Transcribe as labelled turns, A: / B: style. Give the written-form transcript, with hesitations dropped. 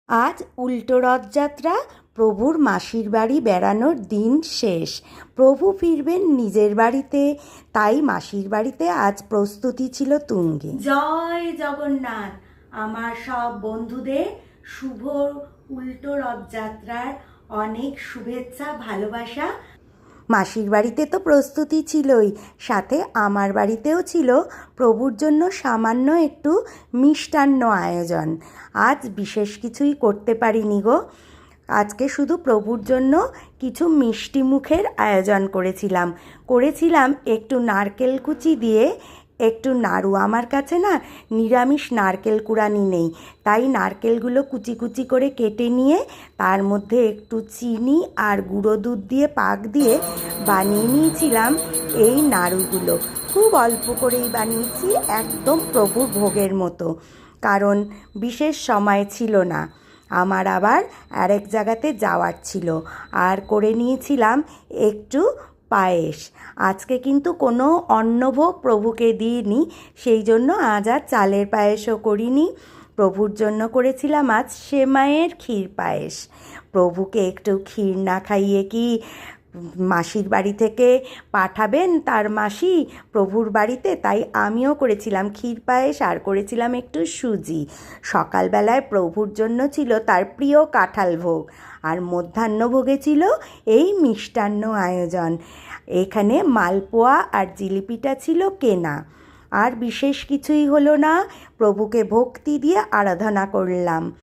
A: আজ উল্টো রথযাত্রা। প্রভুর মাসির বাড়ি বেড়ানোর দিন শেষ। প্রভু ফিরবেন নিজের বাড়িতে, তাই মাসির বাড়িতে আজ প্রস্তুতি ছিল তুঙ্গে। জয় জগন্নাথ। আমার সব বন্ধুদের শুভ উল্টো রথযাত্রার অনেক শুভেচ্ছা, ভালোবাসা। মাসির বাড়িতে তো প্রস্তুতি ছিলই, সাথে আমার বাড়িতেও ছিল প্রভুর জন্য সামান্য একটু মিষ্টান্ন আয়োজন। আজ বিশেষ কিছুই করতে পারিনি গো। আজকে শুধু প্রভুর জন্য কিছু মিষ্টি মুখের আয়োজন করেছিলাম একটু নারকেল কুচি দিয়ে একটু নাড়ু। আমার কাছে না নিরামিষ নারকেল কুড়ানি নেই, তাই নারকেলগুলো কুচি কুচি করে কেটে নিয়ে তার মধ্যে একটু চিনি আর গুঁড়ো দুধ দিয়ে পাক দিয়ে বানিয়ে নিয়েছিলাম এই নাড়ুগুলো। খুব অল্প করেই বানিয়েছি, একদম প্রভুর ভোগের মতো, কারণ বিশেষ সময় ছিল না। আমার আবার আরেক জায়গাতে যাওয়ার ছিল। আর করে নিয়েছিলাম একটু পায়েস। আজকে কিন্তু কোনো অন্নভোগ প্রভুকে দিইনি, সেই জন্য আজ আর চালের পায়েসও করিনি। প্রভুর জন্য করেছিলাম আজ সেমাইয়ের ক্ষীর পায়েস। প্রভুকে একটু ক্ষীর না খাইয়ে কি মাসির বাড়ি থেকে পাঠাবেন তার মাসি প্রভুর বাড়িতে? তাই আমিও করেছিলাম ক্ষীর পায়েস আর করেছিলাম একটু সুজি। সকালবেলায় প্রভুর জন্য ছিল তার প্রিয় কাঁঠাল ভোগ, আর মধ্যাহ্নভোগে ছিল এই মিষ্টান্ন আয়োজন। এখানে মালপোয়া আর জিলিপিটা ছিল কেনা। আর বিশেষ কিছুই হলো না, প্রভুকে ভক্তি দিয়ে আরাধনা করলাম।